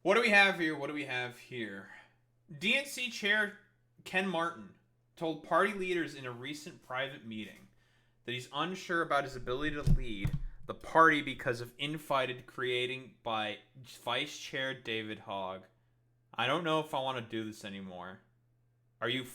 What do we have here? What do we have here? DNC chair Ken Martin told party leaders in a recent private meeting that he's unsure about his ability to lead the party because of infighting creating by Vice Chair David Hogg. I don't know if I want to do this anymore. Are you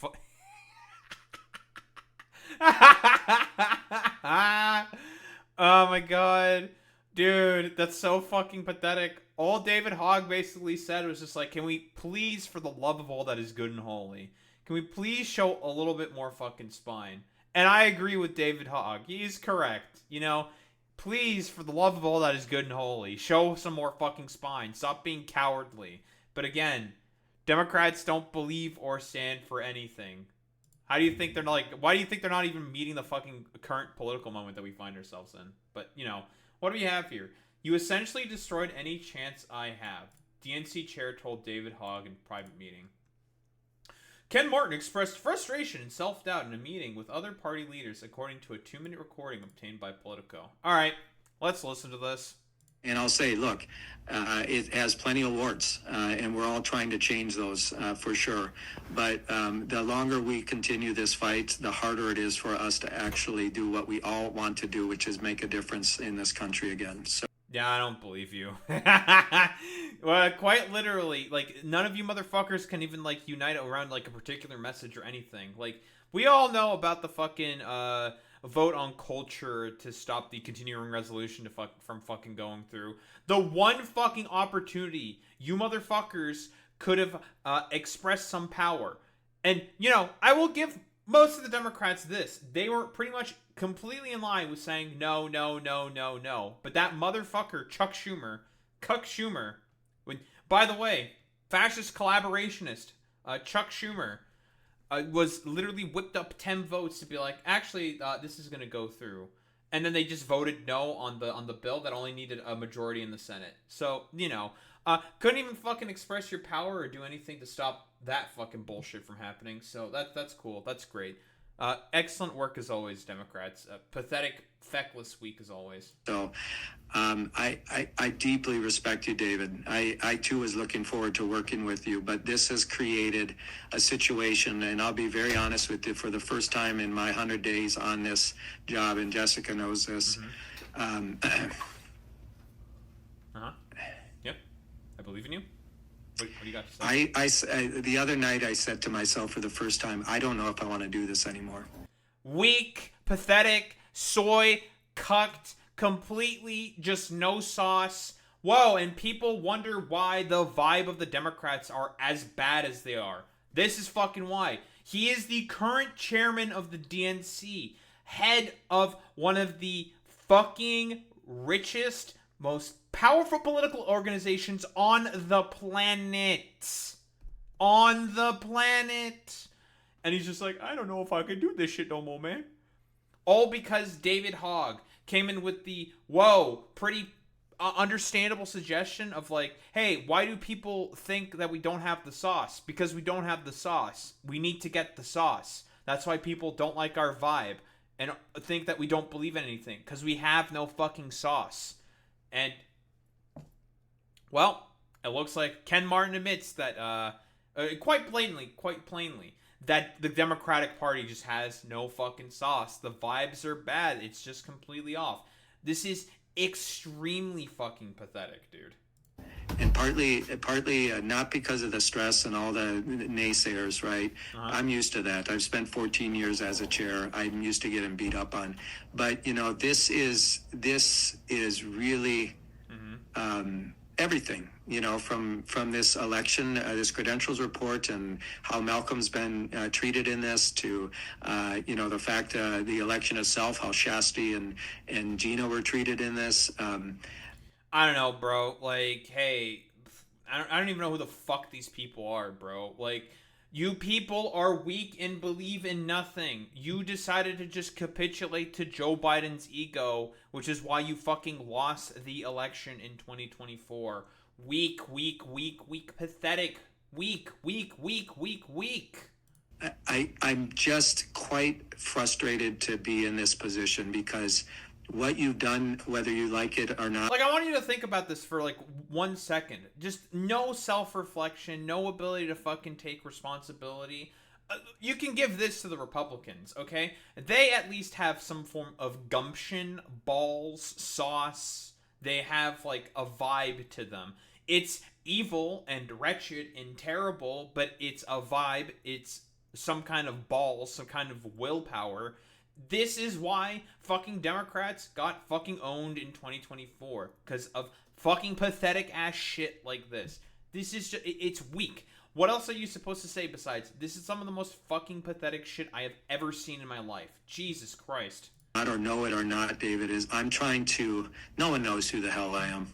Oh my god. Dude, that's so fucking pathetic. All David Hogg basically said was just like, can we please, for the love of all that is good and holy, can we please show a little bit more fucking spine? And I agree with David Hogg. He's correct. You know, please, for the love of all that is good and holy, show some more fucking spine. Stop being cowardly. But again, Democrats don't believe or stand for anything. How do you think they're not like? Why do you think they're not even meeting the fucking current political moment that we find ourselves in? But you know, what do we have here? You essentially destroyed any chance I have. DNC chair told David Hogg in private meeting. Ken Martin expressed frustration and self-doubt in a meeting with other party leaders, according to a 2-minute recording obtained by Politico. All right, let's listen to this. And I'll say, look, it has plenty of warts, and we're all trying to change those for sure. But the longer we continue this fight, the harder it is for us to actually do what we all want to do, which is make a difference in this country again. So. Yeah, I don't believe you. Well, quite literally, like, none of you motherfuckers can even, like, unite around, like, a particular message or anything. Like, we all know about the fucking, vote on culture to stop the continuing resolution from fucking going through. The one fucking opportunity you motherfuckers could have, expressed some power. And, you know, I will give most of the Democrats this. They were pretty much completely in line with saying no, no, no, no, no. But that motherfucker, Chuck Schumer, when, by the way, fascist collaborationist, Chuck Schumer, was literally whipped up 10 votes to be like, actually, this is going to go through. And then they just voted no on the bill that only needed a majority in the Senate. So, you know, couldn't even fucking express your power or do anything to stop that fucking bullshit from happening. So that's cool. That's great. Excellent work as always, Democrats. Pathetic, feckless week as always. So I deeply respect you, David. I too was looking forward to working with you, but this has created a situation, and I'll be very honest with you, for the first time in my 100 days on this job, and Jessica knows this. Uh-huh. Yep. I believe in you. What do you got to say? The other night I said to myself for the first time, I don't know if I want to do this anymore. Weak, pathetic, soy, cucked, completely just no sauce. Whoa, and people wonder why the vibe of the Democrats are as bad as they are. This is fucking why. He is the current chairman of the DNC, head of one of the fucking richest, most powerful political organizations on the planet. On the planet. And he's just like, I don't know if I can do this shit no more, man. All because David Hogg came in with the, whoa, pretty understandable suggestion of like, hey, why do people think that we don't have the sauce? Because we don't have the sauce. We need to get the sauce. That's why people don't like our vibe and think that we don't believe in anything. Because we have no fucking sauce. And, well, it looks like Ken Martin admits that, quite plainly, that the Democratic Party just has no fucking sauce. The vibes are bad. It's just completely off. This is extremely fucking pathetic, dude. And partly not because of the stress and all the naysayers, right? I'm used to that. I've spent 14 years as a chair. I'm used to getting beat up on. But, you know, this is really everything, you know, from this election, this credentials report, and how Malcolm's been treated in this, to, you know, the fact the election itself, how Shasti and Gina were treated in this. I don't know, bro. Like, hey, I don't even know who the fuck these people are, bro. Like, you people are weak and believe in nothing. You decided to just capitulate to Joe Biden's ego, which is why you fucking lost the election in 2024. Weak, pathetic. Weak. I'm just quite frustrated to be in this position because what you've done, whether you like it or not. Like, I want you to think about this for like 1 second. Just no self-reflection, no ability to fucking take responsibility. You can give this to the Republicans, okay? They at least have some form of gumption, balls, sauce. They have like a vibe to them. It's evil and wretched and terrible, but it's a vibe. It's some kind of balls, some kind of willpower. This is why fucking Democrats got fucking owned in 2024 because of fucking pathetic ass shit like this. This is just, it's weak. What else are you supposed to say besides, this is some of the most fucking pathetic shit I have ever seen in my life? Jesus Christ. Or know it or not, David, is I'm trying to, no one knows who the hell I am,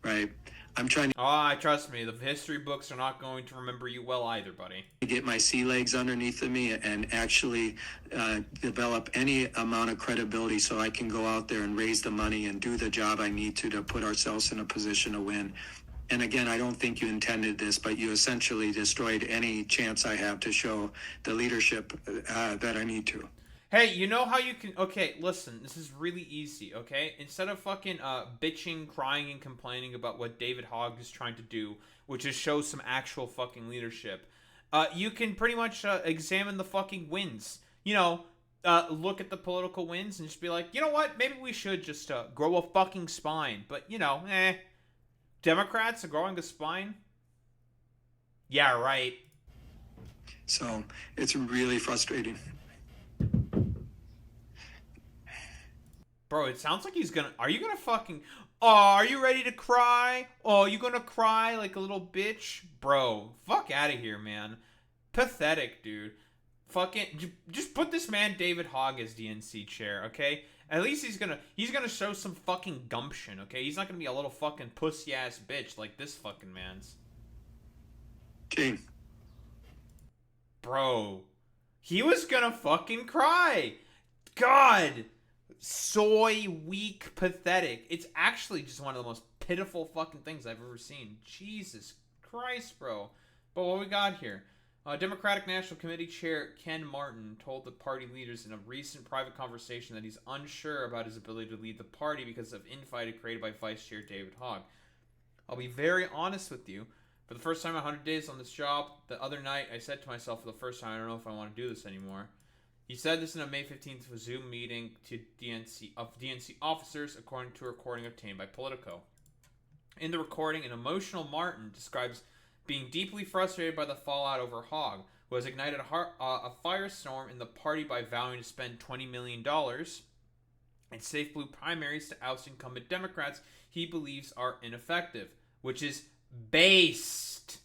right? I'm trying Oh, trust me, the history books are not going to remember you well either, buddy. to get my sea legs underneath of me and actually develop any amount of credibility so I can go out there and raise the money and do the job I need to put ourselves in a position to win. And again, I don't think you intended this, but you essentially destroyed any chance I have to show the leadership that I need to. Hey, you know how you can... Okay, listen, this is really easy, okay? Instead of fucking bitching, crying, and complaining about what David Hogg is trying to do, which is show some actual fucking leadership, you can pretty much examine the fucking wins. You know, look at the political wins and just be like, you know what? Maybe we should just grow a fucking spine. But, you know, Democrats are growing a spine? Yeah, right. So it's really frustrating. Bro, it sounds like he's gonna... Are you gonna fucking... Oh, are you ready to cry? Oh, you gonna cry like a little bitch? Bro, fuck out of here, man. Pathetic, dude. Fucking... Just put this man David Hogg as DNC chair, okay? At least he's gonna show some fucking gumption, okay? He's not gonna be a little fucking pussy-ass bitch like this fucking man's. Okay. Bro. He was gonna fucking cry. God. Soy, weak, pathetic. It's actually just one of the most pitiful fucking things I've ever seen. Jesus Christ, bro. But what we got here? Democratic National Committee Chair Ken Martin told the party leaders in a recent private conversation that he's unsure about his ability to lead the party because of infighting created by Vice Chair David Hogg. I'll be very honest with you. For the first time in 100 days on this job, the other night I said to myself for the first time, I don't know if I want to do this anymore. He said this in a May 15th Zoom meeting to DNC officers, according to a recording obtained by Politico. In the recording, an emotional Martin describes being deeply frustrated by the fallout over Hogg, who has ignited a firestorm in the party by vowing to spend $20 million in safe blue primaries to oust incumbent Democrats he believes are ineffective, which is based.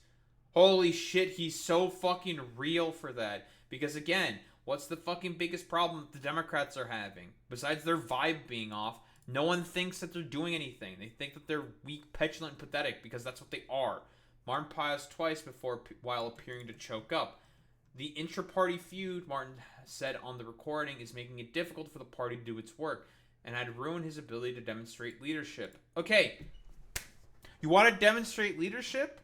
Holy shit, he's so fucking real for that. Because again, what's the fucking biggest problem that the Democrats are having? Besides their vibe being off, no one thinks that they're doing anything. They think that they're weak, petulant, and pathetic because that's what they are. Martin paused twice while appearing to choke up. The intra-party feud, Martin said on the recording, is making it difficult for the party to do its work and had ruined his ability to demonstrate leadership. Okay, you want to demonstrate leadership?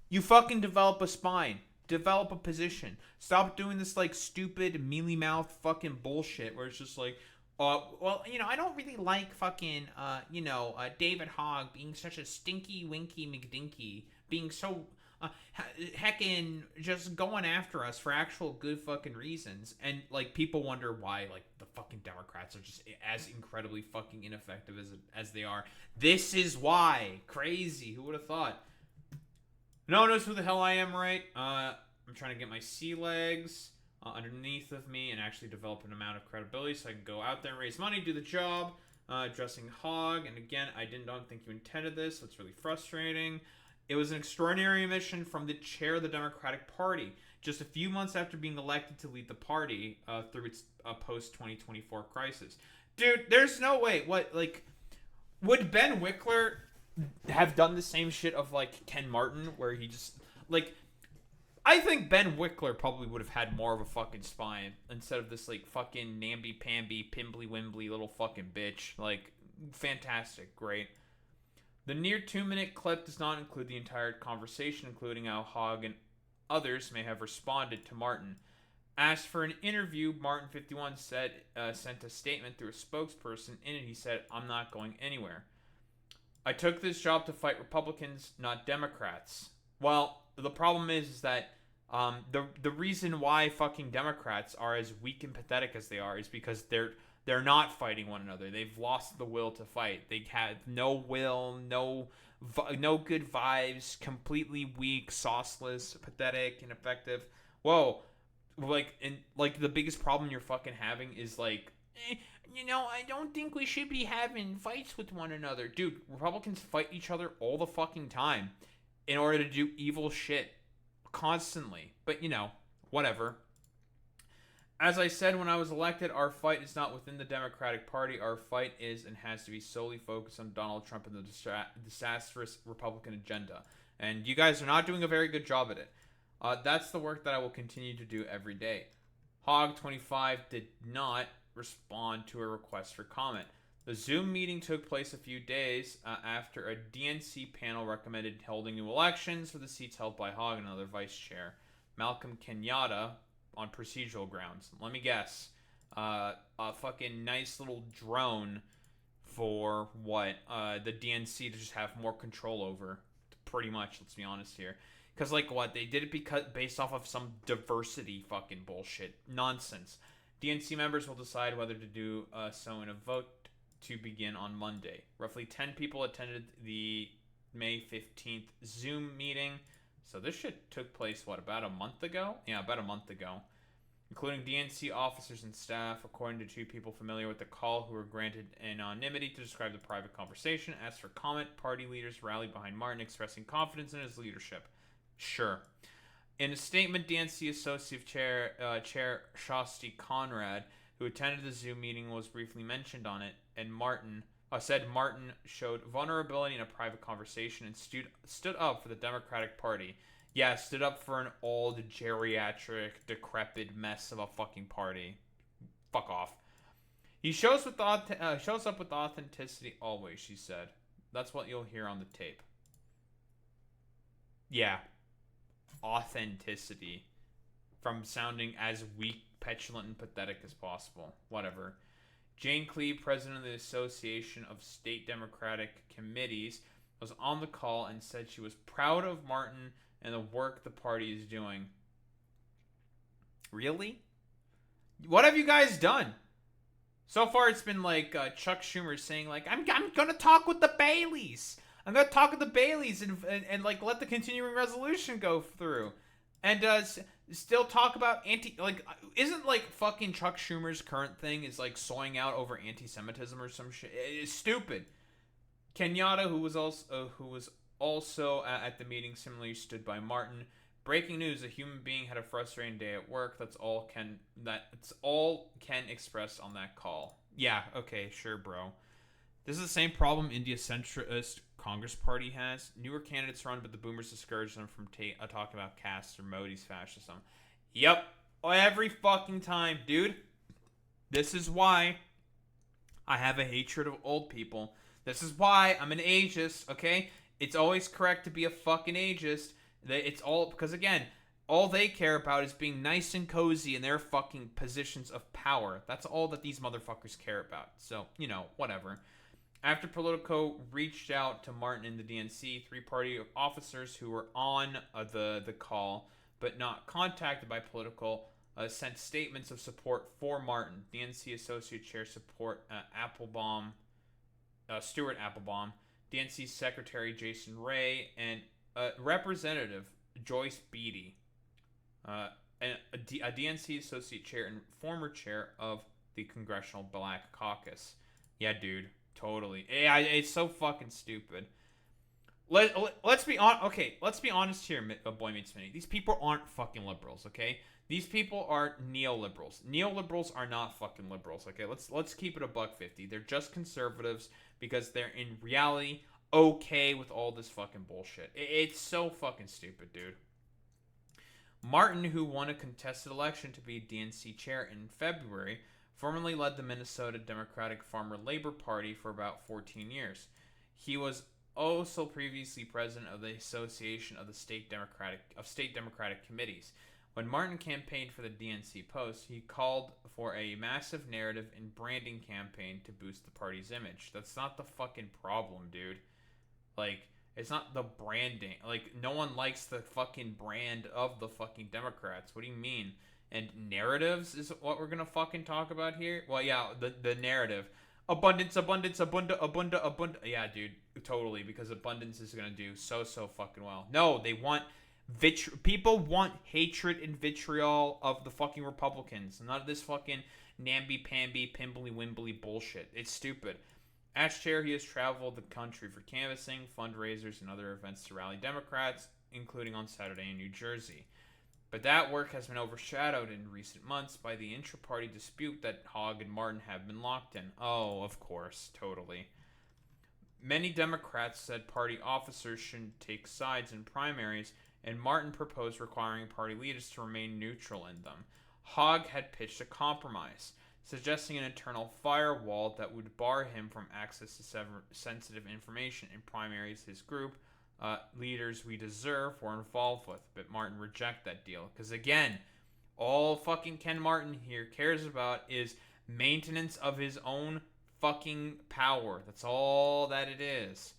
You fucking develop a spine. Develop a position. Stop doing this like stupid mealy-mouthed fucking bullshit where it's just like, well, you know, I don't really like fucking, David Hogg being such a stinky, winky, McDinky, being so, heckin' just going after us for actual good fucking reasons. And, like, people wonder why, like, the fucking Democrats are just as incredibly fucking ineffective as they are. This is why. Crazy. Who would have thought? No one knows who the hell I am, right? I'm trying to get my sea legs underneath of me and actually develop an amount of credibility so I can go out there and raise money, do the job, addressing Hogg. And again, I don't think you intended this, so it's really frustrating. It was an extraordinary mission from the chair of the Democratic Party, just a few months after being elected to lead the party through its post-2024 crisis. Dude, there's no way. What, like, would Ben Wickler have done the same shit of, like, Ken Martin, where he just, like, I think Ben Wickler probably would have had more of a fucking spine instead of this, like, fucking namby-pamby, pimbly-wimbly little fucking bitch. Like, fantastic. Great. The near 2-minute clip does not include the entire conversation, including how Hogg and others may have responded to Martin. Asked for an interview, Martin 51 said sent a statement through a spokesperson. In it, he said, "I'm not going anywhere. I took this job to fight Republicans, not Democrats." Well, the problem is that the reason why fucking Democrats are as weak and pathetic as they are is because they're not fighting one another. They've lost the will to fight. They have no will, no good vibes, completely weak, sauceless, pathetic, ineffective. Whoa, like the biggest problem you're fucking having is like, I don't think we should be having fights with one another. Dude, Republicans fight each other all the fucking time in order to do evil shit constantly. But, whatever. As I said when I was elected, our fight is not within the Democratic Party. Our fight is and has to be solely focused on Donald Trump and the disastrous Republican agenda. And you guys are not doing a very good job at it. That's the work that I will continue to do every day. Hogg 25 did not respond to a request for comment. The Zoom meeting took place a few days after a DNC panel recommended holding new elections for the seats held by Hogg and another vice chair, Malcolm Kenyatta, on procedural grounds. Let me guess. A fucking nice little drone for what? The DNC to just have more control over. Pretty much, let's be honest here. Because, they did it based off of some diversity fucking bullshit. Nonsense. DNC members will decide whether to do so in a vote to begin on Monday. Roughly 10 people attended the May 15th Zoom meeting. So this shit took place, about a month ago? Yeah, about a month ago. Including DNC officers and staff, according to two people familiar with the call who were granted anonymity to describe the private conversation. As for comment, party leaders rallied behind Martin, expressing confidence in his leadership. Sure. In a statement, DNC Associate Chair Shasti Conrad, who attended the Zoom meeting, was briefly mentioned on it, and said Martin showed vulnerability in a private conversation and stood up for the Democratic Party. Yeah, stood up for an old, geriatric, decrepit mess of a fucking party. Fuck off. He shows up with authenticity always, she said. That's what you'll hear on the tape. Yeah. Authenticity. From sounding as weak, petulant, and pathetic as possible. Whatever. Jane Clee, president of the Association of State Democratic Committees, was on the call and said she was proud of Martin and the work the party is doing. Really? What have you guys done? So far, it's been Chuck Schumer saying I'm gonna talk with the Baileys. I'm gonna talk with the Baileys and let the continuing resolution go through, and still talk about isn't fucking Chuck Schumer's current thing is sawing out over anti-Semitism or some shit. It's stupid. Kenyatta, who was also at the meeting, similarly stood by Martin. Breaking news: a human being had a frustrating day at work. That's all Ken expressed on that call. Yeah, okay, sure, bro. This is the same problem India's centrist Congress Party has. Newer candidates run, but the boomers discourage them from talking about castes or Modi's fascism. Yep, every fucking time, dude. This is why I have a hatred of old people. This is why I'm an ageist, okay? It's always correct to be a fucking ageist. It's all because, again, all they care about is being nice and cozy in their fucking positions of power. That's all that these motherfuckers care about. So, whatever. After Politico reached out to Martin and the DNC, three-party officers who were on the call but not contacted by Politico sent statements of support for Martin. DNC Associate Chair Stuart Applebaum, DNC Secretary Jason Ray, and Representative Joyce Beatty, and a DNC Associate Chair and former Chair of the Congressional Black Caucus. Yeah, dude. Totally. Yeah, it's so fucking stupid. Let's be honest here, Boy Meets Minnie. These people aren't fucking liberals, okay? These people are neoliberals. Neoliberals are not fucking liberals, okay? Let's keep it $1.50. They're just conservatives because they're in reality okay with all this fucking bullshit. It's so fucking stupid, dude. Martin, who won a contested election to be DNC chair in February, formerly led the Minnesota Democratic Farmer Labor Party for about 14 years. He was also previously president of the Association of State Democratic Committees, When Martin campaigned for the DNC post, he called for a massive narrative and branding campaign to boost the party's image. That's not the fucking problem, dude. Like, it's not the branding. Like, no one likes the fucking brand of the fucking Democrats. What do you mean? And narratives is what we're gonna fucking talk about here? Well, yeah, the narrative. Abundance, abundance, abunda. Yeah, dude, totally, because abundance is gonna do so fucking well. No, they want people want hatred and vitriol of the fucking Republicans. None of this fucking namby-pamby, pimbly-wimbly bullshit. It's stupid. As chair, he has traveled the country for canvassing, fundraisers, and other events to rally Democrats, including on Saturday in New Jersey. But that work has been overshadowed in recent months by the intra-party dispute that Hogg and Martin have been locked in. Oh, of course, totally. Many Democrats said party officers shouldn't take sides in primaries, and Martin proposed requiring party leaders to remain neutral in them. Hogg had pitched a compromise, suggesting an internal firewall that would bar him from access to sensitive information in primaries his group, Leaders We Deserve, were involved with. But Martin rejected that deal. Because again, all fucking Ken Martin here cares about is maintenance of his own fucking power. That's all that it is.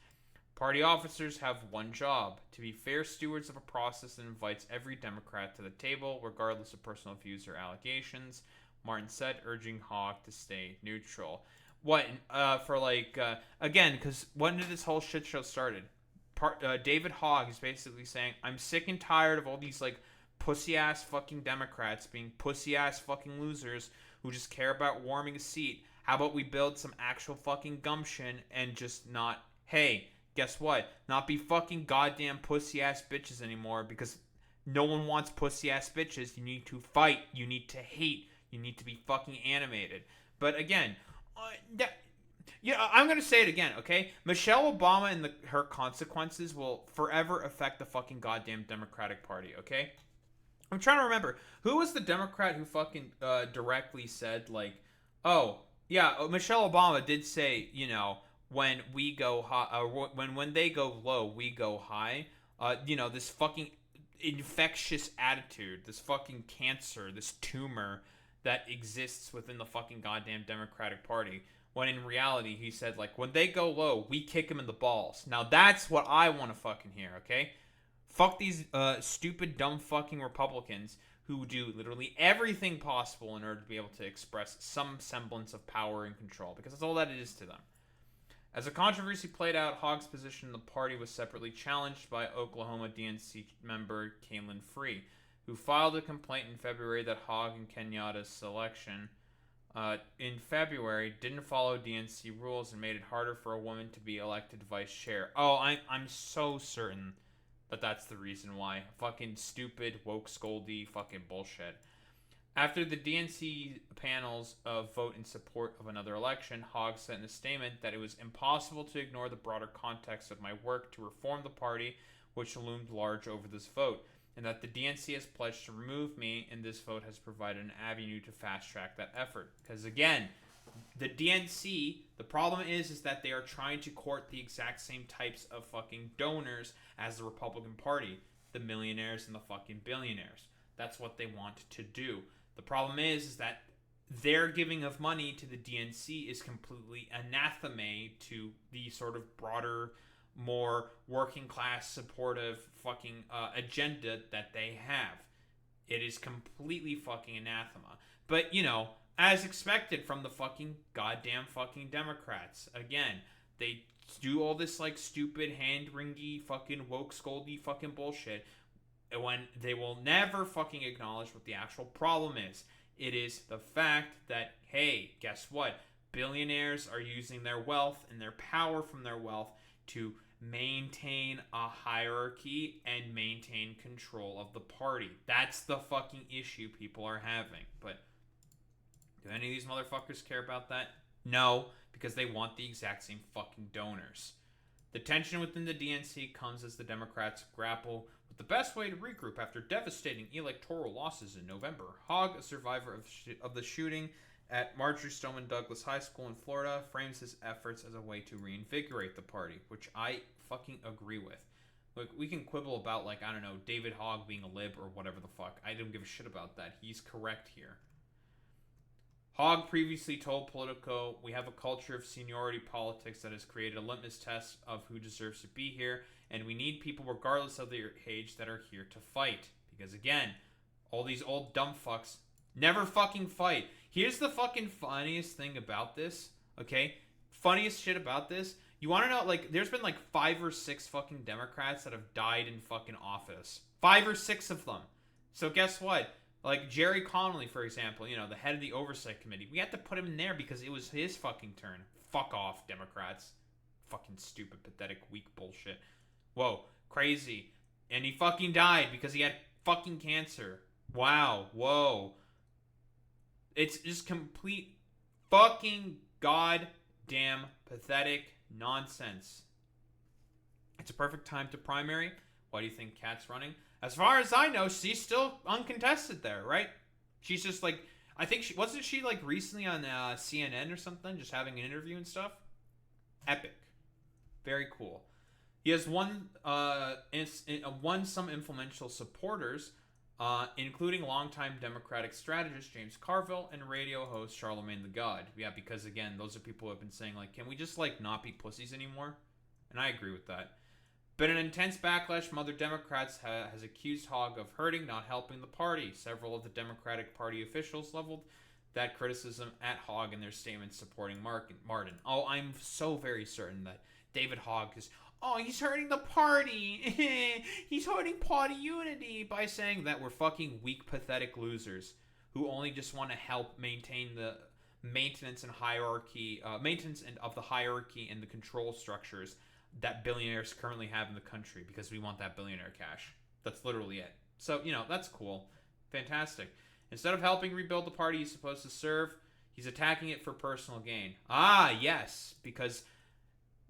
Party officers have one job: to be fair stewards of a process that invites every Democrat to the table, regardless of personal views or allegations, Martin said, urging Hogg to stay neutral. What, again, because when did this whole shit show started? David Hogg is basically saying, I'm sick and tired of all these, like, pussy-ass fucking Democrats being pussy-ass fucking losers who just care about warming a seat. How about we build some actual fucking gumption and just not, hey, guess what? Not be fucking goddamn pussy-ass bitches anymore, because no one wants pussy-ass bitches. You need to fight. You need to hate. You need to be fucking animated. But again, I'm going to say it again, okay? Michelle Obama and her consequences will forever affect the fucking goddamn Democratic Party, okay? I'm trying to remember. Who was the Democrat who fucking directly said, like, oh, yeah, Michelle Obama did say, you know, when we go high, when they go low, we go high. This fucking infectious attitude, this fucking cancer, this tumor that exists within the fucking goddamn Democratic Party. When in reality, he said, like, when they go low, we kick them in the balls. Now that's what I want to fucking hear, okay? Fuck these stupid, dumb fucking Republicans who do literally everything possible in order to be able to express some semblance of power and control, because that's all that it is to them. As the controversy played out, Hogg's position in the party was separately challenged by Oklahoma DNC member Kaylin Free, who filed a complaint in February that Hogg and Kenyatta's selection in February didn't follow DNC rules and made it harder for a woman to be elected vice chair. Oh, I'm so certain that that's the reason why. Fucking stupid, woke, scoldy, fucking bullshit. After the DNC panel's vote in support of another election, Hogg said in a statement that it was impossible to ignore the broader context of my work to reform the party, which loomed large over this vote, and that the DNC has pledged to remove me, and this vote has provided an avenue to fast-track that effort. Because again, the DNC, the problem is that they are trying to court the exact same types of fucking donors as the Republican Party, the millionaires and the fucking billionaires. That's what they want to do. The problem is that their giving of money to the DNC is completely anathema to the sort of broader, more working class supportive fucking agenda that they have. It is completely fucking anathema. But, you know, as expected from the fucking goddamn fucking Democrats. Again, they do all this like stupid hand-wringy fucking woke scoldy fucking bullshit when they will never fucking acknowledge what the actual problem is. It is the fact that, hey, guess what? Billionaires are using their wealth and their power from their wealth to maintain a hierarchy and maintain control of the party. That's the fucking issue people are having. But do any of these motherfuckers care about that? No, because they want the exact same fucking donors. The tension within the DNC comes as the Democrats grapple with the best way to regroup after devastating electoral losses in November. Hogg, a survivor of the shooting at Marjory Stoneman Douglas High School in Florida, frames his efforts as a way to reinvigorate the party, which I fucking agree with. Like, we can quibble about, like, I don't know, David Hogg being a lib or whatever the fuck. I don't give a shit about that. He's correct here. Hogg previously told Politico, "We have a culture of seniority politics that has created a litmus test of who deserves to be here, and we need people regardless of their age that are here to fight." Because again, all these old dumb fucks never fucking fight. Here's the fucking funniest thing about this, okay? Funniest shit about this. You want to know, like, there's been like 5 or 6 fucking Democrats that have died in fucking office. 5 or 6 of them. So guess what? Like Jerry Connolly, for example, you know, the head of the Oversight Committee. We had to put him in there because it was his fucking turn. Fuck off, Democrats. Fucking stupid, pathetic, weak bullshit. Whoa, crazy. And he fucking died because he had fucking cancer. Wow, whoa. It's just complete fucking goddamn pathetic nonsense. It's a perfect time to primary. Why do you think Kat's running? As far as I know, she's still uncontested there, right? She's just like, I think she wasn't she like recently on CNN or something, just having an interview and stuff. Epic, very cool. He has won some influential supporters, including longtime Democratic strategist James Carville and radio host Charlemagne the God. Yeah, because again, those are people who have been saying like, can we just like not be pussies anymore? And I agree with that. But an intense backlash from other Democrats has accused Hogg of hurting, not helping the party. Several of the Democratic Party officials leveled that criticism at Hogg in their statements supporting Martin. Oh, I'm so very certain that David Hogg is, oh, he's hurting the party. He's hurting party unity by saying that we're fucking weak, pathetic losers who only just want to help maintain the maintenance and hierarchy, maintenance and of the hierarchy and the control structures that billionaires currently have in the country because we want that billionaire cash. That's literally it. So, you know, that's cool. Fantastic. Instead of helping rebuild the party he's supposed to serve, he's attacking it for personal gain. Ah, yes, because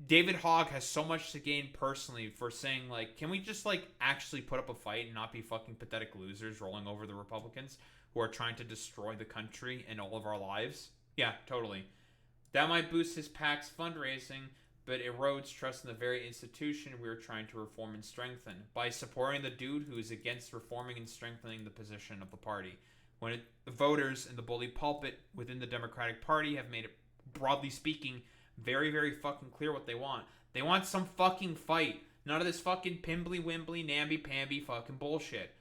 David Hogg has so much to gain personally for saying, like, can we just, like, actually put up a fight and not be fucking pathetic losers rolling over the Republicans who are trying to destroy the country and all of our lives? Yeah, totally. That might boost his PAC's fundraising, but erodes trust in the very institution we are trying to reform and strengthen by supporting the dude who is against reforming and strengthening the position of the party. When the voters in the bully pulpit within the Democratic Party have made it, broadly speaking, very, very fucking clear what they want. They want some fucking fight. None of this fucking pimbly-wimbly, namby-pamby fucking bullshit.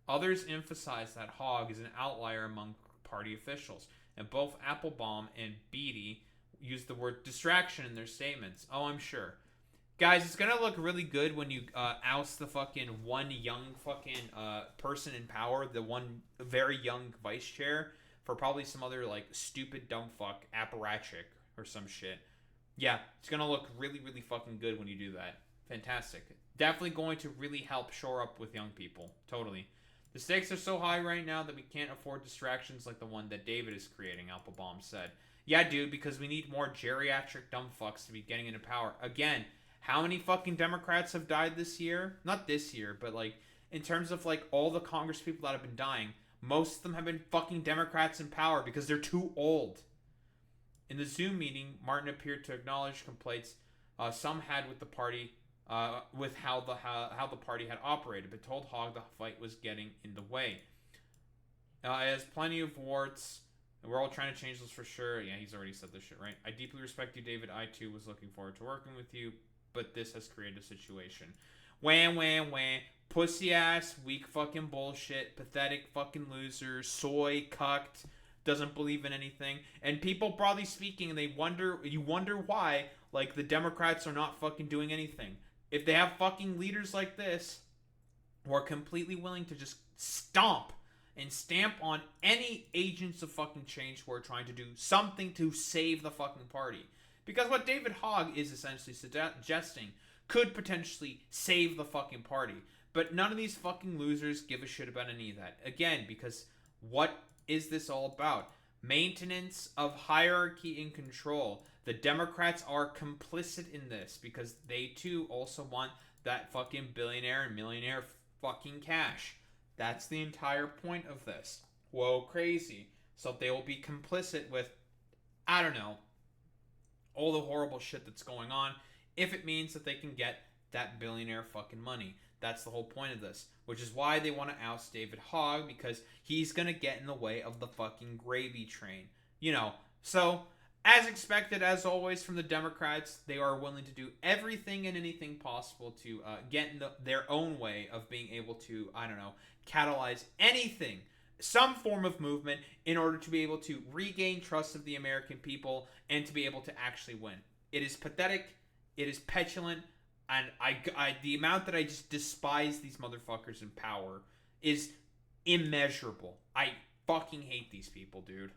Others emphasize that Hogg is an outlier among party officials, and both Applebaum and Beatty use the word distraction in their statements. Oh, I'm sure. Guys, it's gonna look really good when you oust the fucking one young fucking person in power, the one very young vice chair, for probably some other like stupid dumb fuck apparatchik or some shit. Yeah, it's gonna look really, really fucking good when you do that. Fantastic. Definitely going to really help shore up with young people. Totally. The stakes are so high right now that we can't afford distractions like the one that David is creating, Applebaum said. Yeah, dude, because we need more geriatric dumb fucks to be getting into power. Again, how many fucking Democrats have died this year? Not this year, but like in terms of like all the Congress people that have been dying, most of them have been fucking Democrats in power because they're too old. In the Zoom meeting, Martin appeared to acknowledge complaints some had with the party, with how the party had operated, but told Hogg the fight was getting in the way. It has plenty of warts. We're all trying to change this for sure. Yeah, he's already said this shit, right? I deeply respect you, David. I, too, was looking forward to working with you, but this has created a situation. Wham, wham, wham. Pussy-ass, weak fucking bullshit, pathetic fucking loser, soy, cucked, doesn't believe in anything. And people, broadly speaking, you wonder why, like, the Democrats are not fucking doing anything. If they have fucking leaders like this who are completely willing to just stomp and stamp on any agents of fucking change who are trying to do something to save the fucking party. Because what David Hogg is essentially suggesting could potentially save the fucking party. But none of these fucking losers give a shit about any of that. Again, because what is this all about? Maintenance of hierarchy and control. The Democrats are complicit in this because they too also want that fucking billionaire and millionaire fucking cash. That's the entire point of this. Whoa, crazy. So they will be complicit with, I don't know, all the horrible shit that's going on if it means that they can get that billionaire fucking money. That's the whole point of this, which is why they want to oust David Hogg, because he's going to get in the way of the fucking gravy train. So as expected, as always, from the Democrats, they are willing to do everything and anything possible to get in their own way of being able to, I don't know, catalyze anything, some form of movement, in order to be able to regain trust of the American people and to be able to actually win. It is pathetic. It is petulant. And the amount that I just despise these motherfuckers in power is immeasurable. I fucking hate these people, dude.